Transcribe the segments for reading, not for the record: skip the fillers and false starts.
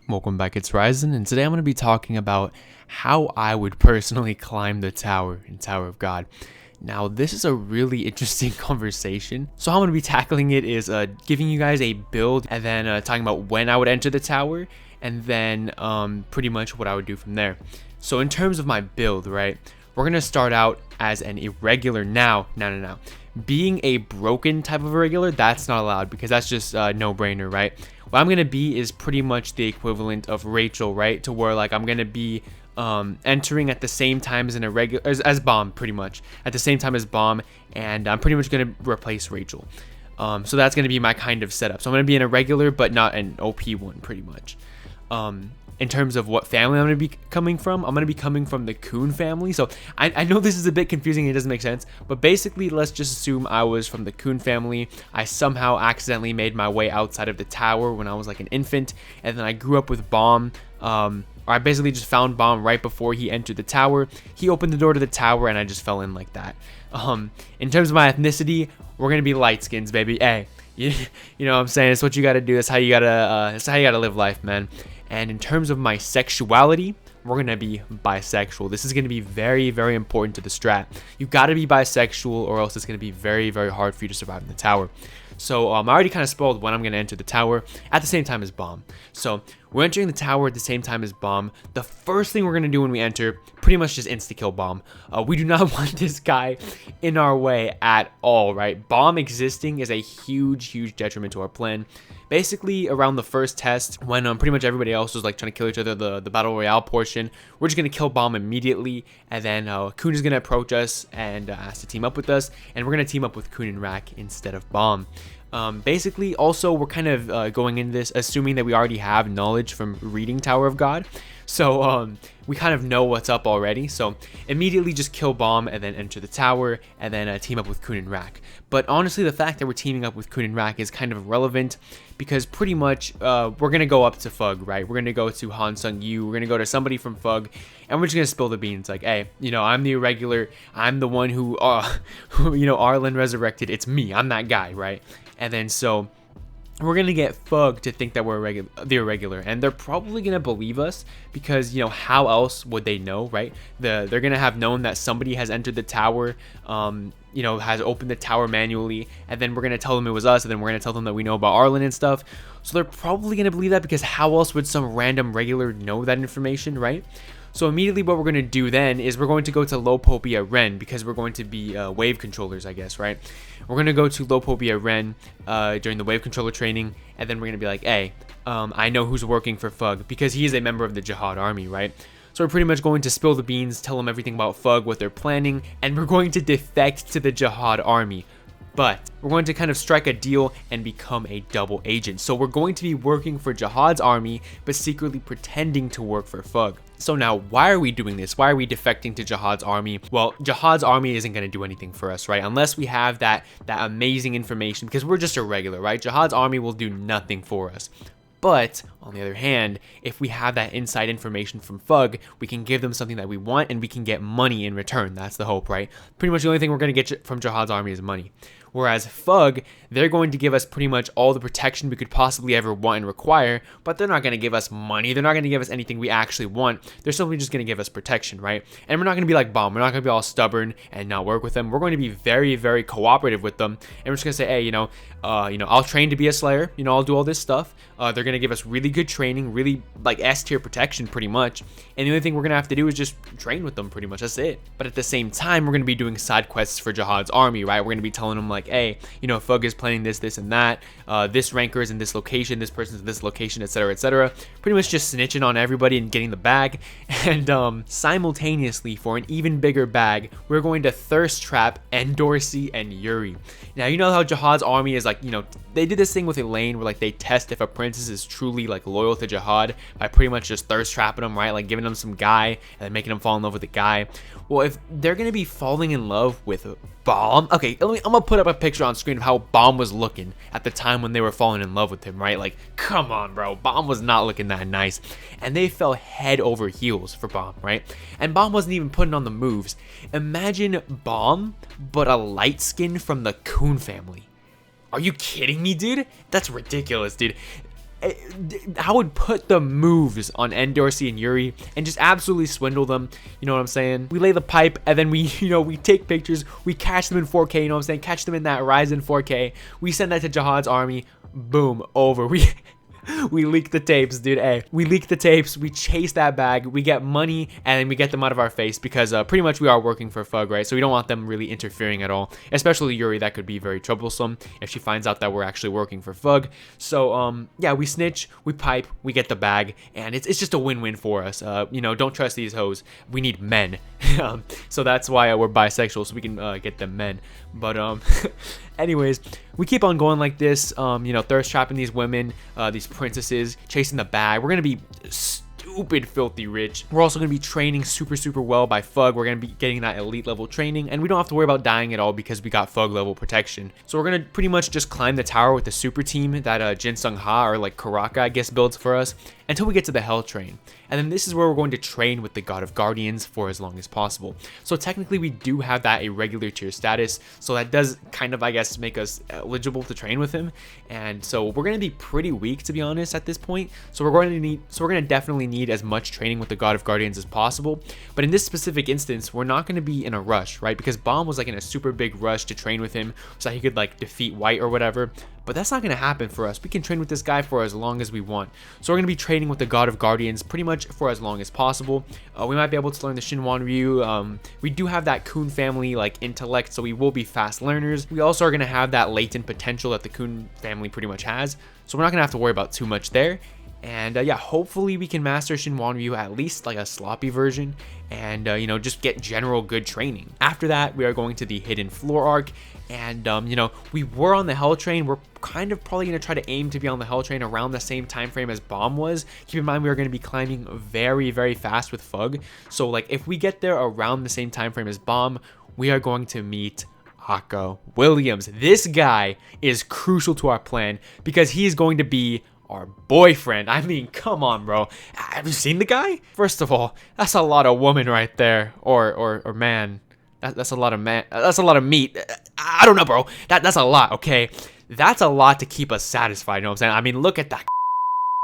Welcome back, it's Ryzen, and today I'm going to be talking about how I would personally climb the tower in Tower of God. Now, this is a really interesting conversation. So how I'm going to be tackling it is giving you guys a build and then talking about when I would enter the tower and then pretty much what I would do from there. So in terms of my build, right, we're going to start out as an irregular now. Being a broken type of irregular, that's not allowed because that's just no-brainer, right? What I'm gonna be is pretty much the equivalent of Rachel, right? To where like I'm gonna be entering at the same time as an irregular, as Bomb, pretty much at the same time as Bomb, and I'm pretty much gonna replace Rachel. So that's gonna be my kind of setup. So I'm gonna be an irregular, but not an OP one, pretty much. In terms of what family I'm going to be coming from, I'm going to be coming from the Coon family. So I know this is a bit confusing, it doesn't make sense, but basically let's just assume I was from the Coon family. I somehow accidentally made my way outside of the tower when I was like an infant, and then I grew up with Bomb. Or I basically just found Bomb right before he entered the tower. He opened the door to the tower and I just fell in like that. In terms of my ethnicity, we're going to be light skins, baby. Hey, you know what I'm saying? It's what you got to do. That's how you got to live life, man. And in terms of my sexuality, we're going to be bisexual. This is going to be very, very important to the strat. You got to be bisexual or else it's going to be very, very hard for you to survive in the tower. So I already kind of spoiled when I'm going to enter the tower at the same time as Bomb. So we're entering the tower at the same time as Bomb. The first thing we're going to do when we enter, pretty much just insta-kill Bomb. We do not want this guy in our way at all, right? Bomb existing is a huge, huge detriment to our plan. Basically, around the first test, when pretty much everybody else was like trying to kill each other, the Battle Royale portion, we're just going to kill Bomb immediately, and then Coon is going to approach us and ask to team up with us, and we're going to team up with Coon and Rack instead of Bomb. Basically, also, we're kind of going into this assuming that we already have knowledge from reading Tower of God. So we kind of know what's up already. So immediately just kill Bomb and then enter the tower and then team up with Coon and Rack. But honestly, the fact that we're teaming up with Coon and Rack is kind of irrelevant because pretty much we're going to go up to Fug, right? We're going to go to Han Sung Yu. We're going to go to somebody from Fug and we're just going to spill the beans. Like, hey, you know, I'm the irregular. I'm the one who you know, Arlen resurrected. It's me. I'm that guy, right? And then so we're going to get Fug to think that we're the irregular, and they're probably going to believe us because, you know, how else would they know, right? They're going to have known that somebody has entered the tower, you know, has opened the tower manually, and then we're going to tell them it was us, and then we're going to tell them that we know about Arlen and stuff. So they're probably going to believe that because how else would some random regular know that information, right? So immediately what we're going to do then is we're going to go to Lopopia Ren because we're going to be wave controllers, I guess, right? We're going to go to Lopopia Ren during the wave controller training, and then we're going to be like, hey, I know who's working for Fug because he is a member of the Jihad army, right? So we're pretty much going to spill the beans, tell them everything about Fug, what they're planning, and we're going to defect to the Jihad army. But we're going to kind of strike a deal and become a double agent. So we're going to be working for Jihad's army, but secretly pretending to work for Fug. So now, why are we doing this? Why are we defecting to Jihad's army? Well, Jihad's army isn't going to do anything for us, right? Unless we have that amazing information, because we're just irregular, right? Jihad's army will do nothing for us. But on the other hand, if we have that inside information from Fug, we can give them something that we want and we can get money in return. That's the hope, right? Pretty much the only thing we're going to get from Jihad's army is money. Whereas Fug, they're going to give us pretty much all the protection we could possibly ever want and require, but they're not going to give us money. They're not going to give us anything we actually want. They're simply just going to give us protection, right? And we're not going to be like Bomb. We're not going to be all stubborn and not work with them. We're going to be very, very cooperative with them. And we're just going to say, hey, you know, I'll train to be a Slayer. You know, I'll do all this stuff. They're going to give us really good training, really like S-tier protection pretty much. And the only thing we're going to have to do is just train with them pretty much. That's it. But at the same time, we're going to be doing side quests for Jihad's army, right? We're going to be telling them like, hey, you know, Fug is planning this, this, and that. This ranker is in this location. This person's in this location, etc., etc. Pretty much just snitching on everybody and getting the bag. And simultaneously, for an even bigger bag, we're going to thirst trap Endorsey and Yuri. Now, you know how Jihad's army is like, you know, they did this thing with Elaine where like they test if a princess is truly like loyal to Jihad by pretty much just thirst trapping them, right? Like giving them some guy and then making them fall in love with the guy. Well, if they're going to be falling in love with Bomb, okay, I'm going to put up a picture on screen of how Bomb was looking at the time when they were falling in love with him, right? Like, come on, bro. Bomb was not looking that nice. And they fell head over heels for Bomb, right? And Bomb wasn't even putting on the moves. Imagine Bomb, but a light skin from the Coon family. Are you kidding me, dude? That's ridiculous, dude. I would put the moves on Dorsey and Yuri and just absolutely swindle them. You know what I'm saying? We lay the pipe and then we, we take pictures. We catch them in 4K. You know what I'm saying? Catch them in that Ryzen 4K. We send that to Jihad's army. Boom, over. We leak the tapes, dude. Hey, we leak the tapes, we chase that bag, we get money, and then we get them out of our face because pretty much we are working for Fug, right? So we don't want them really interfering at all, especially Yuri. That could be very troublesome if she finds out that we're actually working for Fug. So yeah, we snitch, we pipe, we get the bag, and it's just a win-win for us. Don't trust these hoes. We need men. So that's why we're bisexual, so we can get them men. But anyways, we keep on going like this, thirst trapping these women, these princesses, chasing the bag. We're gonna be stupid filthy rich. We're also going to be training super well by Fug. We're going to be getting that elite level training, and we don't have to worry about dying at all because we got Fug level protection. So we're going to pretty much just climb the tower with the super team that Jin Sung Ha, or like Karaka, I guess, builds for us until we get to the Hell Train. And then this is where we're going to train with the God of Guardians for as long as possible. So technically we do have that irregular tier status, so that does kind of, I guess, make us eligible to train with him. And so we're going to be pretty weak, to be honest, at this point. So we're going to definitely need as much training with the God of Guardians as possible. But in this specific instance, we're not going to be in a rush, right? Because Bomb was like in a super big rush to train with him so that he could like defeat White or whatever. But that's not going to happen for us. We can train with this guy for as long as we want. So we're going to be training with the God of Guardians pretty much for as long as possible. We might be able to learn the Shinwan Ryu. We do have that Kun family like intellect, so we will be fast learners. We also are going to have that latent potential that the Kun family pretty much has. So we're not going to have to worry about too much there. And yeah, hopefully we can master Shinwan Ryu, at least like a sloppy version, and just get general good training. After that, we are going to the Hidden Floor arc, and we were on the Hell Train. We're kind of probably going to try to aim to be on the Hell Train around the same time frame as Bomb was. Keep in mind we are going to be climbing very fast with Fug, so like if we get there around the same time frame as Bomb, we are going to meet Akka Williams. This guy is crucial to our plan because he is going to be our boyfriend. I mean, come on, bro. Have you seen the guy? First of all, that's a lot of woman right there, or man. That's a lot of man. That's a lot of meat. I don't know, bro. That's a lot. Okay, that's a lot to keep us satisfied. You know what I'm saying? I mean, look at that.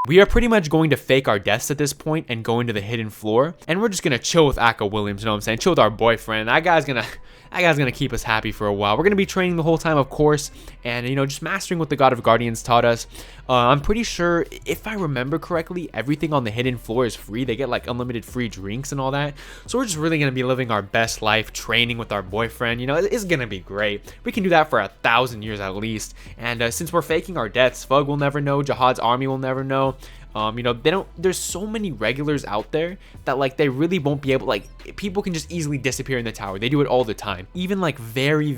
We are pretty much going to fake our deaths at this point and go into the Hidden Floor, and we're just gonna chill with Akka Williams. You know what I'm saying? Chill with our boyfriend. That guy's gonna keep us happy for a while. We're gonna be training the whole time, of course, and just mastering what the God of Guardians taught us. I'm pretty sure, if I remember correctly, everything on the Hidden Floor is free. They get like unlimited free drinks and all that. So we're just really gonna be living our best life, training with our boyfriend. It's gonna be great. We can do that for 1,000 years at least. And since we're faking our deaths, Fug will never know. Jihad's army will never know. There's so many regulars out there that like they really won't be able, like people can just easily disappear in the tower. They do it all the time. Even like very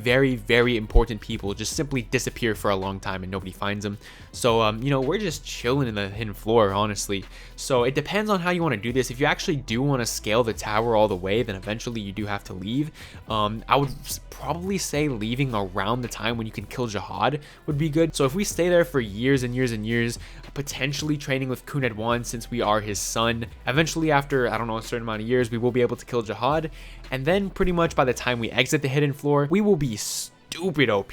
important people just simply disappear for a long time and nobody finds them. So we're just chilling in the Hidden Floor, honestly. So it depends on how you want to do this. If you actually do want to scale the tower all the way, then eventually you do have to leave. I would probably say leaving around the time when you can kill Jihad would be good. So if we stay there for years and years, potentially training with Kuned 1 since we are his son, eventually after, I don't know, a certain amount of years, we will be able to kill Jihad. And then pretty much by the time we exit the Hidden Floor, we will be stupid OP.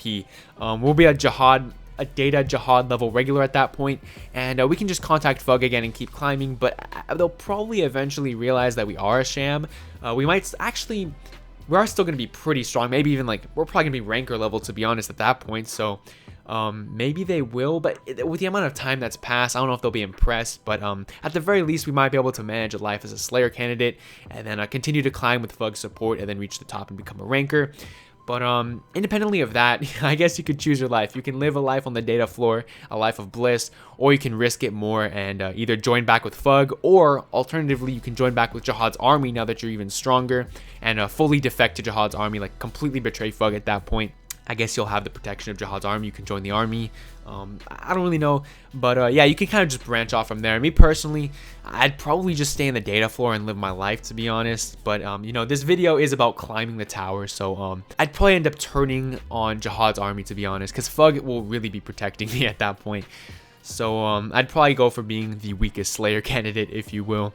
We'll be a Data Jihad level regular at that point, and we can just contact Fug again and keep climbing, but they'll probably eventually realize that we are a sham. We are still going to be pretty strong, maybe even like we're probably going to be ranker level, to be honest, at that point. So maybe they will, but with the amount of time that's passed, I don't know if they'll be impressed. But at the very least, we might be able to manage a life as a Slayer candidate, and then continue to climb with Fug's support, and then reach the top and become a ranker. But independently of that, I guess you could choose your life. You can live a life on the data floor, a life of bliss, or you can risk it more and either join back with Fug, or alternatively, you can join back with Jihad's army now that you're even stronger, and fully defect to Jihad's army, like completely betray Fug at that point. I guess you'll have the protection of Jihad's army. You can join the army. I don't really know, but yeah, you can kind of just branch off from there. Me personally, I'd probably just stay in the data floor and live my life, to be honest. But this video is about climbing the tower, so I'd probably end up turning on Jihad's army, to be honest, because Fug will really be protecting me at that point. So I'd probably go for being the weakest Slayer candidate, if you will.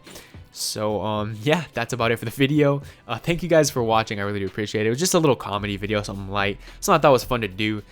So yeah, that's about it for the video. Thank you guys for watching. I really do appreciate it. It was just a little comedy video, something light, something I thought was fun to do.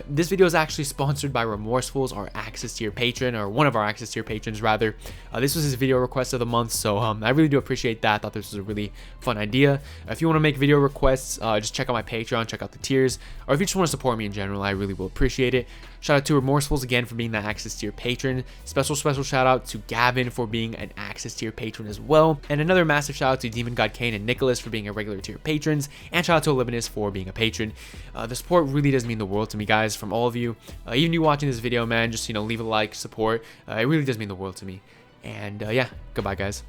This video is actually sponsored by Remorsefuls, our access tier patron, or one of our access tier patrons rather. This was his video request of the month, so I really do appreciate that. I thought this was a really fun idea. If you want to make video requests, just check out my Patreon, check out the tiers, or if you just want to support me in general, I really will appreciate it. Shout out to Remorsefuls again for being the access tier patron. Special shout out to Gavin for being an access tier patron as well. And another massive shout out to Demon God Kane and Nicholas for being a regular tier patrons. And shout out to Olivinus for being a patron. The support really does mean the world to me, guys, from all of you. Even you watching this video, man, just, leave a like, support. It really does mean the world to me. And yeah, goodbye, guys.